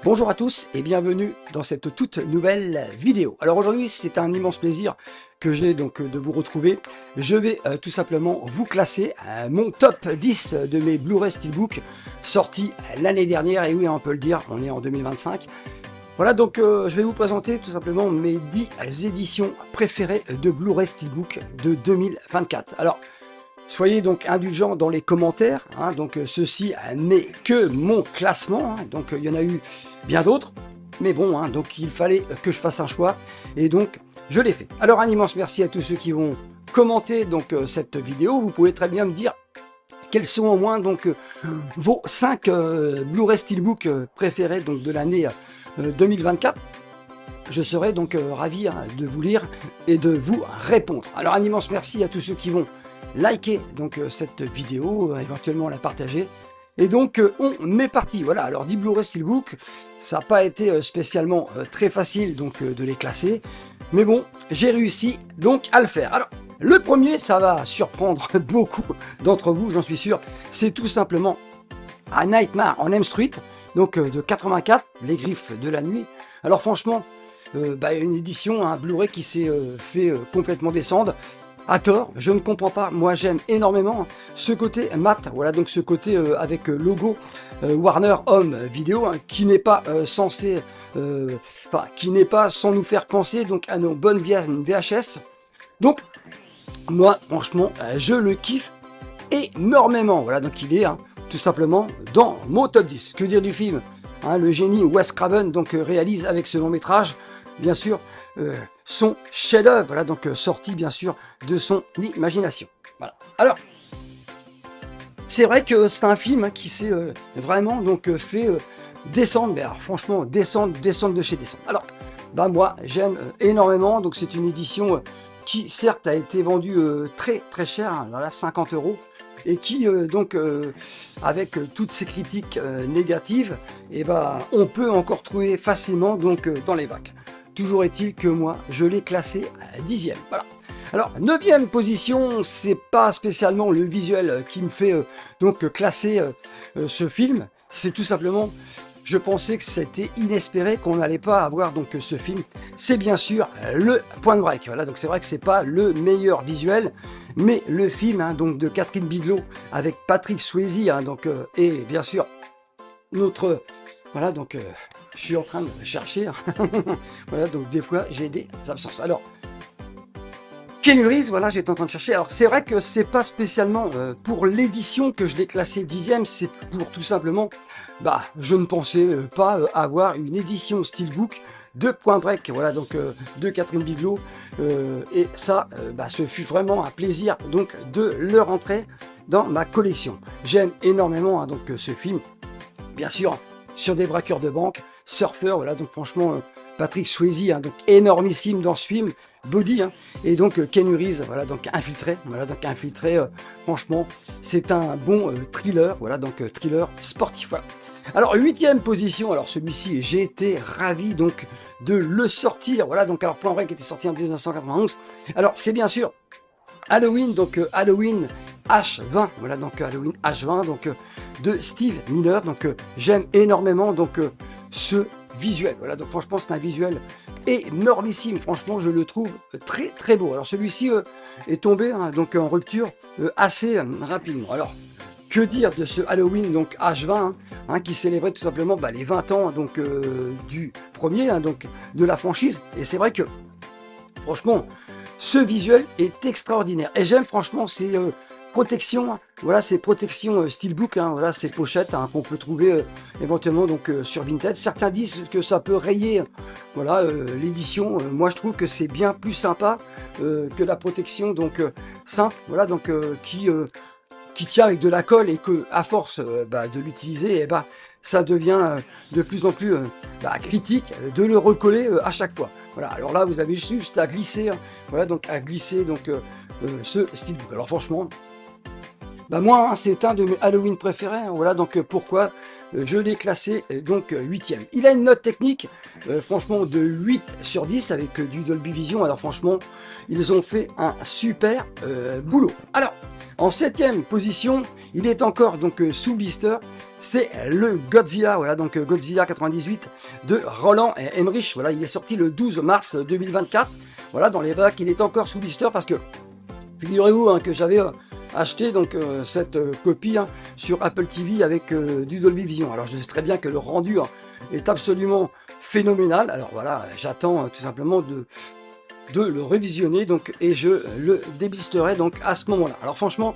Bonjour à tous et bienvenue dans cette toute nouvelle vidéo. Alors aujourd'hui c'est un immense plaisir que j'ai donc de vous retrouver. Je vais tout simplement vous classer mon top 10 de mes Blu-ray Steelbook sortis l'année dernière, et oui on peut le dire, on est en 2025. Voilà, donc je vais vous présenter tout simplement mes 10 éditions préférées de Blu-ray Steelbook de 2024. Alors, soyez donc indulgents dans les commentaires, hein, donc ceci n'est que mon classement, hein, donc il y en a eu bien d'autres, mais bon, hein, donc il fallait que je fasse un choix, et donc je l'ai fait. Alors un immense merci à tous ceux qui vont commenter donc cette vidéo. Vous pouvez très bien me dire quels sont au moins donc vos 5 Blu-ray Steelbook préférés donc de l'année 2024. Je serai donc ravi de vous lire et de vous répondre. Alors un immense merci à tous ceux qui vont liker donc cette vidéo, éventuellement la partager. Et donc on est parti. Voilà, alors 10 Blu-ray Steelbook, ça n'a pas été spécialement très facile donc de les classer, mais bon, j'ai réussi donc à le faire. Alors le premier, ça va surprendre beaucoup d'entre vous, j'en suis sûr, c'est tout simplement A Nightmare on Elm Street, donc de 84, Les Griffes de la Nuit. Alors franchement, une édition, un Blu-ray qui s'est fait complètement descendre. À tort, je ne comprends pas. Moi, j'aime énormément ce côté mat. Voilà, donc ce côté avec logo Warner Home Video, hein, qui n'est pas censé, qui n'est pas sans nous faire penser donc à nos bonnes VHS. Donc, moi, franchement, je le kiffe énormément. Voilà, donc il est tout simplement dans mon top 10. Que dire du film, hein, le génie Wes Craven donc réalise avec ce long métrage, bien sûr, son chef-d'œuvre, voilà, donc sorti bien sûr de son imagination. Voilà. Alors, c'est vrai que c'est un film qui s'est vraiment donc fait descendre, mais alors, franchement descendre de chez descendre. Alors, moi j'aime énormément, donc c'est une édition qui certes a été vendue très cher, hein, dans la 50 €, et qui donc avec toutes ces critiques négatives, et on peut encore trouver facilement donc dans les bacs. Toujours est-il que moi, je l'ai classé à 10e. Voilà. Alors, 9e position, c'est pas spécialement le visuel qui me fait donc classer ce film. C'est tout simplement, je pensais que c'était inespéré qu'on n'allait pas avoir donc ce film. C'est bien sûr le Point Break. Voilà, donc c'est vrai que c'est pas le meilleur visuel, mais le film donc de Catherine Bigelow avec Patrick Swayze, donc et bien sûr notre voilà donc je suis en train de chercher. Voilà, donc des fois j'ai des absences. Alors, Keanu Reeves, voilà, j'étais en train de chercher. Alors, c'est vrai que c'est pas spécialement pour l'édition que je l'ai classé 10e, c'est pour tout simplement, je ne pensais pas avoir une édition Steelbook de Point Break, voilà, donc de Catherine Bigelow. Et ça, ce fut vraiment un plaisir donc de le rentrer dans ma collection. J'aime énormément donc ce film, bien sûr, sur des braqueurs de banque, surfeur, voilà, donc franchement Patrick Swayze, donc énormissime dans ce film, Body, et donc Keanu Reeves, voilà, donc infiltré, franchement c'est un bon thriller, voilà, donc thriller sportif. Voilà. Alors 8e position, alors celui-ci j'ai été ravi donc de le sortir, voilà, donc alors Point Break était sorti en 1991, alors c'est bien sûr Halloween, donc Halloween H20, voilà, donc Halloween H20, donc de Steve Miller, donc j'aime énormément donc ce visuel, voilà, donc franchement c'est un visuel énormissime, franchement je le trouve très beau. Alors celui-ci est tombé donc en rupture assez rapidement. Alors que dire de ce Halloween donc H20 qui célébrait tout simplement les 20 ans donc du premier donc de la franchise, et c'est vrai que franchement ce visuel est extraordinaire et j'aime franchement ces protections, voilà, ces protections Steelbook, voilà, ces pochettes qu'on peut trouver éventuellement donc sur Vinted. Certains disent que ça peut rayer, voilà, l'édition. Moi je trouve que c'est bien plus sympa que la protection donc simple, voilà, donc qui tient avec de la colle, et que à force de l'utiliser, ça devient de plus en plus critique de le recoller à chaque fois. Voilà, alors là vous avez juste à glisser, voilà, donc à glisser donc ce Steelbook. Alors franchement, moi c'est un de mes Halloween préférés, voilà, donc pourquoi je l'ai classé donc 8e. Il a une note technique franchement de 8 sur 10 avec du Dolby Vision. Alors franchement, ils ont fait un super boulot. Alors En 7e position, il est encore donc sous blister, c'est le Godzilla, voilà, donc Godzilla 98 de Roland Emmerich. Voilà, il est sorti le 12 mars 2024. Voilà, dans les bacs, il est encore sous blister parce que, figurez-vous hein, que j'avais acheté donc cette copie hein, sur Apple TV avec du Dolby Vision. Alors je sais très bien que le rendu hein, est absolument phénoménal. Alors voilà, j'attends tout simplement de le révisionner donc, et je le déblisterai donc à ce moment-là. Alors franchement,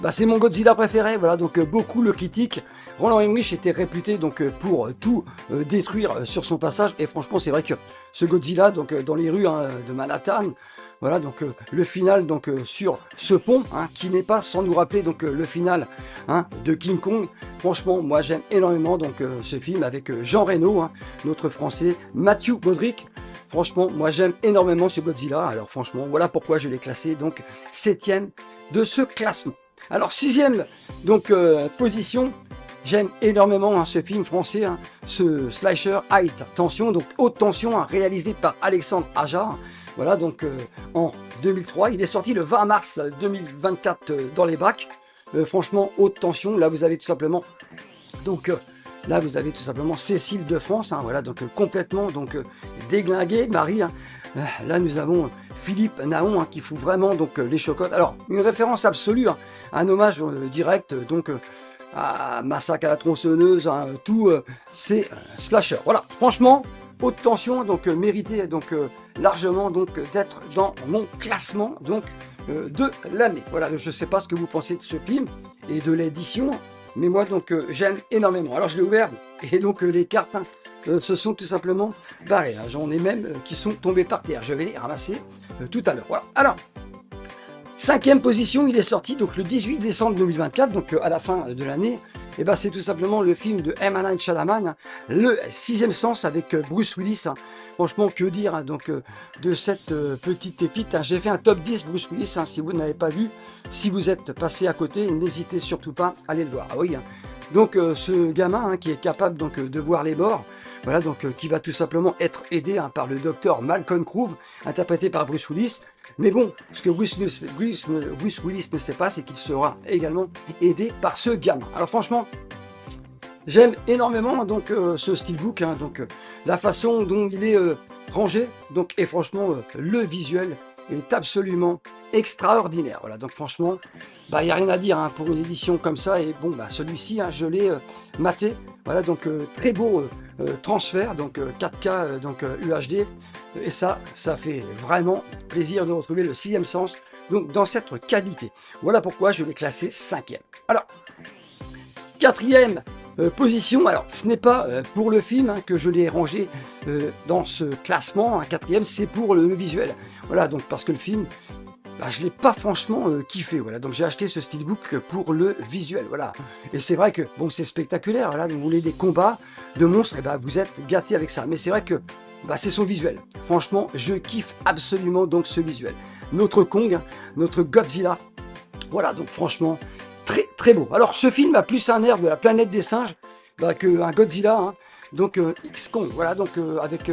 bah, c'est mon Godzilla préféré, voilà, donc beaucoup le critiquent. Roland Emmerich était réputé donc pour tout détruire sur son passage, et franchement c'est vrai que ce Godzilla donc dans les rues hein, de Manhattan, voilà donc le final donc sur ce pont hein, qui n'est pas sans nous rappeler donc le final hein, de King Kong. Franchement moi j'aime énormément donc ce film avec Jean Reno, hein, notre français, Matthew Broderick. Franchement, moi j'aime énormément ce Godzilla. Alors franchement, voilà pourquoi je l'ai classé donc 7e de ce classement. Alors 6e donc position, j'aime énormément hein, ce film français, hein, ce slasher high tension, donc haute tension, hein, réalisé par Alexandre Aja. Voilà donc en 2003, il est sorti le 20 mars 2024 dans les bacs. Franchement, haute tension. Là vous avez tout simplement donc là, vous avez tout simplement Cécile de France, hein, voilà, donc complètement donc déglinguée, Marie. Hein. Là, nous avons Philippe Naon hein, qui fout vraiment donc les chocottes. Alors, une référence absolue, hein, un hommage direct donc à Massacre à la tronçonneuse, hein, tout c'est slasher. Voilà, franchement, haute tension, donc mérité donc largement donc d'être dans mon classement donc de l'année. Voilà, je ne sais pas ce que vous pensez de ce film et de l'édition. Mais moi, donc, j'aime énormément. Alors, je l'ai ouvert et donc les cartes hein, se sont tout simplement barrées. Hein. J'en ai même qui sont tombées par terre. Je vais les ramasser tout à l'heure. Voilà. Alors, 5e position, il est sorti donc le 18 décembre 2024, donc à la fin de l'année. Et ben, c'est tout simplement le film de M. Night Shyamalan, hein, le 6e sens avec Bruce Willis. Hein. Franchement, que dire hein, donc, de cette petite pépite. Hein. J'ai fait un top 10 Bruce Willis, hein, si vous n'avez pas vu. Si vous êtes passé à côté, n'hésitez surtout pas à aller le voir. Ah oui, hein. Donc ce gamin hein, qui est capable donc, de voir les morts, voilà, donc qui va tout simplement être aidé hein, par le docteur Malcolm Crowe, interprété par Bruce Willis. Mais bon, ce que Bruce Willis ne sait pas, c'est qu'il sera également aidé par ce gamin. Alors franchement, j'aime énormément donc ce steelbook, hein, donc la façon dont il est rangé, donc et franchement le visuel est absolument extraordinaire. Voilà, donc franchement, bah il n'y a rien à dire hein, pour une édition comme ça. Et bon, bah celui-ci, hein, je l'ai maté. Voilà, donc très beau transfert, donc 4K, donc UHD. Et ça fait vraiment plaisir de retrouver le 6e sens donc dans cette qualité. Voilà pourquoi je l'ai classé 5e. Alors, 4e position, alors ce n'est pas pour le film hein, que je l'ai rangé dans ce classement, un 4e, c'est pour le visuel. Voilà, donc parce que le film, bah, je ne l'ai pas franchement kiffé. Voilà, donc j'ai acheté ce steelbook pour le visuel. Voilà, et c'est vrai que bon, c'est spectaculaire. Voilà, vous voulez des combats de monstres, et bah, vous êtes gâtés avec ça. Mais c'est vrai que bah, c'est son visuel. Franchement, je kiffe absolument donc ce visuel. Notre Kong, hein, notre Godzilla. Voilà, donc franchement, très très beau. Alors ce film a plus un air de la planète des singes bah, qu'un Godzilla. Hein. Donc X-Kong, voilà, donc avec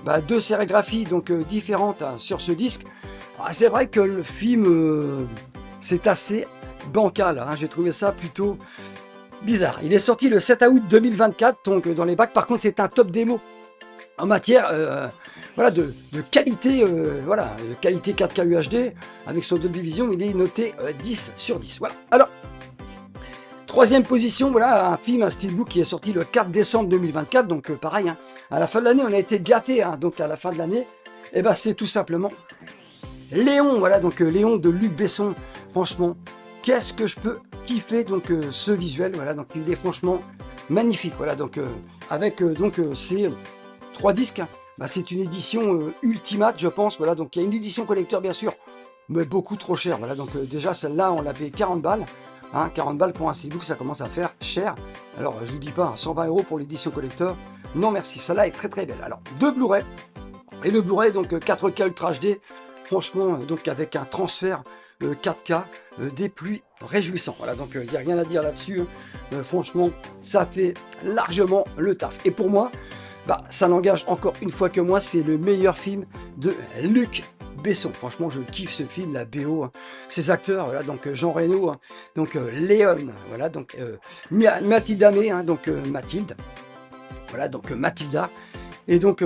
bah, deux sérigraphies donc différentes hein, sur ce disque. Ah, c'est vrai que le film c'est assez bancal, hein. J'ai trouvé ça plutôt bizarre. Il est sorti le 7 août 2024, donc dans les bacs. Par contre, c'est un top démo en matière voilà, de qualité, voilà, de qualité 4K UHD avec son Dolby Vision. Il est noté 10 sur 10. Voilà. Alors, 3e position, voilà, un film, un steelbook qui est sorti le 4 décembre 2024. Donc pareil, hein, à la fin de l'année, on a été gâtés. Hein, donc à la fin de l'année, et ben c'est tout simplement Léon, voilà, donc Léon de Luc Besson. Franchement, qu'est-ce que je peux kiffer donc ce visuel, voilà, donc il est franchement magnifique, voilà, donc avec donc ces 3 disques, hein, bah, c'est une édition ultimate, je pense, voilà, donc il y a une édition collector bien sûr, mais beaucoup trop cher, voilà, donc déjà celle-là on l'a payé 40 balles, hein, 40 balles pour un steelbook, ça commence à faire cher. Alors je vous dis pas, 120 € pour l'édition collector, non merci, celle-là est très très belle. Alors 2 Blu-ray, et le Blu-ray donc 4K Ultra HD, franchement, donc avec un transfert 4K des plus réjouissants. Voilà, donc il n'y a rien à dire là-dessus. Franchement, ça fait largement le taf. Et pour moi, bah, ça n'engage encore une fois que moi, c'est le meilleur film de Luc Besson. Franchement, je kiffe ce film, la BO, hein. Ces acteurs, voilà, donc Jean Reno, hein, donc Léon, voilà, donc Mathilda May, hein, donc Mathilde, voilà, donc Mathilda, et donc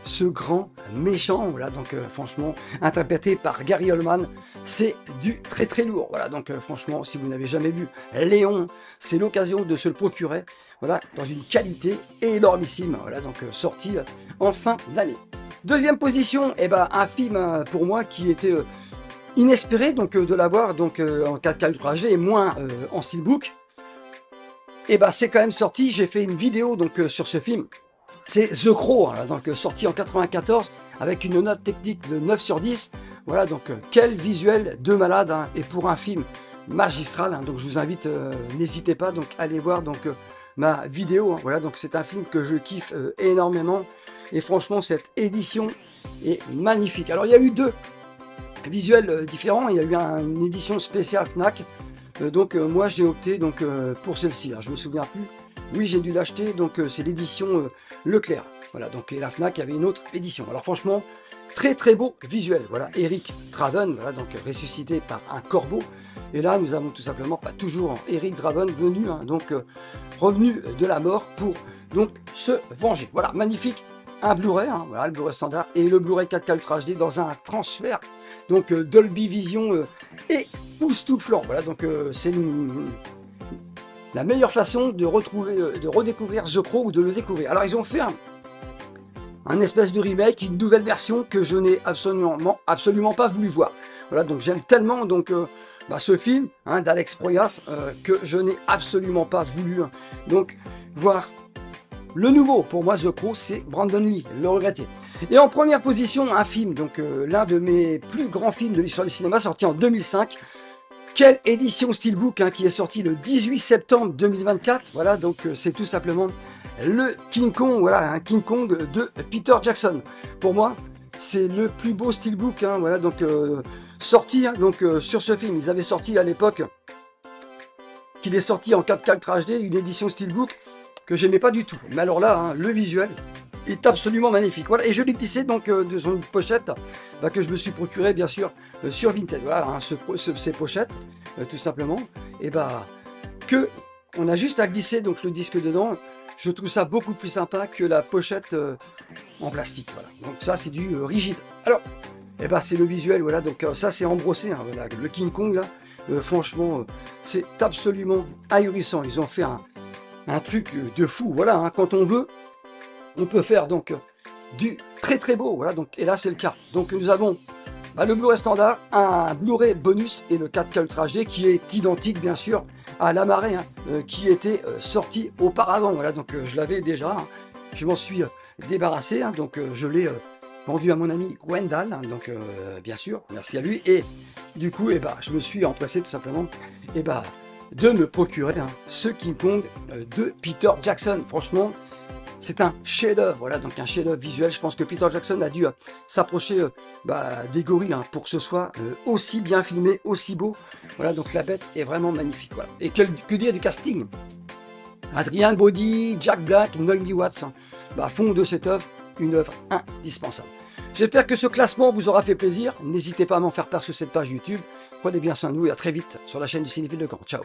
ce grand méchant, voilà, donc franchement, interprété par Gary Oldman, c'est du très très lourd, voilà, donc franchement, si vous n'avez jamais vu Léon, c'est l'occasion de se le procurer, voilà, dans une qualité énormissime, voilà, donc sorti en fin d'année. Deuxième position, eh ben, un film pour moi qui était inespéré, donc de l'avoir donc en 4K Ultra HD et moins en steelbook. Et ben, c'est quand même sorti, j'ai fait une vidéo donc sur ce film. C'est The Crow, hein, donc sorti en 94 avec une note technique de 9 sur 10. Voilà, donc quel visuel de malade, hein, et pour un film magistral, hein, donc je vous invite, n'hésitez pas donc à aller voir donc ma vidéo, hein, voilà, donc c'est un film que je kiffe énormément et franchement cette édition est magnifique. Alors il y a eu deux visuels différents, il y a eu une édition spéciale Fnac, donc moi j'ai opté donc pour celle-ci, je me souviens plus. Oui, j'ai dû l'acheter, donc c'est l'édition Leclerc. Voilà, donc et la Fnac avait une autre édition. Alors franchement, très très beau visuel. Voilà, Eric Draven, voilà, donc ressuscité par un corbeau. Et là, nous avons tout simplement, pas toujours, Eric Draven venu, hein, donc revenu de la mort pour donc se venger. Voilà, magnifique, un Blu-ray, hein, voilà, le Blu-ray standard et le Blu-ray 4K Ultra HD dans un transfert. Donc Dolby Vision époustouflant. Voilà, donc c'est la meilleure façon de retrouver, de redécouvrir The Crow ou de le découvrir. Alors ils ont fait un espèce de remake, une nouvelle version que je n'ai absolument pas voulu voir. Voilà, donc j'aime tellement donc ce film, hein, d'Alex Proyas, que je n'ai absolument pas voulu donc voir le nouveau. Pour moi, The Crow, c'est Brandon Lee, le regretté. Et en première position, un film, donc l'un de mes plus grands films de l'histoire du cinéma, sorti en 2005. Quelle édition Steelbook, hein, qui est sortie le 18 septembre 2024. Voilà, donc c'est tout simplement le King Kong, voilà, un King Kong de Peter Jackson. Pour moi, c'est le plus beau Steelbook, hein, voilà, donc sorti, hein, donc sur ce film. Ils avaient sorti à l'époque, qu'il est sorti en 4K Ultra HD, une édition Steelbook que j'aimais pas du tout. Mais alors là, hein, le visuel est absolument magnifique. Voilà, et je l'ai glissé donc de son pochette que je me suis procuré bien sûr sur Vinted. Voilà, hein, ces pochettes, tout simplement. Et que on a juste à glisser donc le disque dedans. Je trouve ça beaucoup plus sympa que la pochette en plastique. Voilà. Donc ça c'est du rigide. Alors, c'est le visuel. Voilà, donc ça c'est embrossé. Hein, voilà, le King Kong là, franchement, c'est absolument ahurissant. Ils ont fait un truc de fou. Voilà, hein, quand on veut, on peut faire donc du très très beau. Voilà, donc et là c'est le cas. Donc nous avons le Blu-ray standard, un Blu-ray bonus et le 4K Ultra HD qui est identique bien sûr à la marée, hein, qui était sorti auparavant. Voilà, donc je l'avais déjà, hein, je m'en suis débarrassé, hein, donc je l'ai vendu à mon ami Gwendal, hein, donc bien sûr, merci à lui. Et du coup, je me suis empressé tout simplement de me procurer, hein, ce King Kong de Peter Jackson. Franchement, c'est un chef-d'œuvre, voilà, donc un chef-d'œuvre visuel. Je pense que Peter Jackson a dû s'approcher des gorilles, hein, pour que ce soit aussi bien filmé, aussi beau. Voilà, donc la bête est vraiment magnifique. Voilà. Et que dire du casting? Adrian Brody, Jack Black, Naomi Watts, hein, font de cette œuvre une œuvre indispensable. J'espère que ce classement vous aura fait plaisir. N'hésitez pas à m'en faire part sur cette page YouTube. Prenez bien soin de vous et à très vite sur la chaîne du Cinéphile de Caen. Ciao.